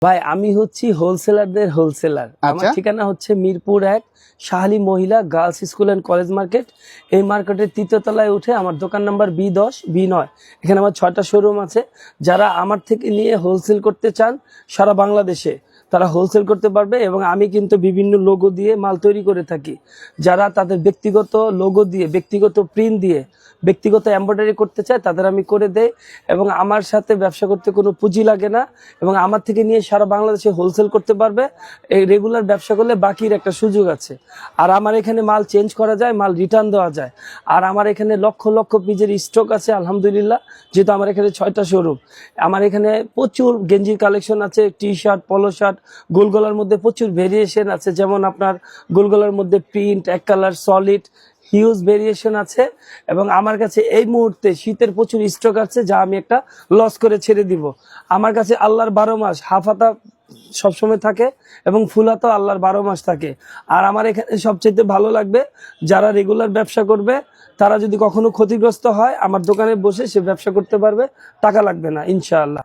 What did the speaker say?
ভাই আমি হচ্ছি হোলসেলারদের হোলসেলার। আমার আচ্ছা। ঠিকানা হচ্ছে মিরপুর 1 শাহালি মহিলা girls school and college market. এই মার্কেটের 3য় তলায় উঠে আমার দোকান নাম্বার B10 B9। এখানে আমার 6টা শোরুম আছে। যারা আমার থেকে নিয়ে হোলসেল করতে চান সারা বাংলাদেশে তারা হোলসেল করতে পারবে, এবং আমি কিন্তু বিভিন্ন লোগো দিয়ে মাল তৈরি করে থাকি। যারা তাদের ব্যক্তিগত লোগো দিয়ে, ব্যক্তিগত প্রিন্ট দিয়ে, ব্যক্তিগত এমব্রয়ডারি করতে চায় তাদের আমি করে দেই, এবং আমার সাথে ব্যবসা করতে কোনো পুঁজি লাগে না, এবং আমার থেকে নিয়ে সারা বাংলাদেশে হোলসেল করতে পারবে। এই রেগুলার ব্যবসা করলে বাকির একটা সুযোগ আছে। আর আমার এখানে মাল চেঞ্জ করা যায়, মাল রিটার্ন দেওয়া যায়। আর আমার এখানে লক্ষ লক্ষ পিসের স্টক আছে আলহামদুলিল্লাহ, যেহেতু আমার এখানে 6টা শোরুম। আমার এখানে প্রচুর গেঞ্জির কালেকশন আছে, টি শার্ট, পলো শার্ট, গোলগলার মধ্যে প্রচুর ভেরিয়েশন আছে। যেমন আপনার গোলগলার মধ্যে প্রিন্ট, এক কালার, সলিড, হিউজ ভেরিয়েশন আছে। এবং আমার কাছে এই মুহূর্তে শীতের প্রচুর স্টক আছে, যা আমি একটা লস করে ছেড়ে দিব। আমার কাছে আল্লাহর 12 মাস হাফাতা সবসময় থাকে, এবং ফুলাতো আল্লাহর 12 মাস থাকে। আর আমার এখানে সবচেয়ে ভালো লাগবে, যারা রেগুলার ব্যবসা করবে তারা যদি কখনো ক্ষতিগ্রস্ত হয় আমার দোকানে বসে সে ব্যবসা করতে পারবে, টাকা লাগবে না ইনশাআল্লাহ।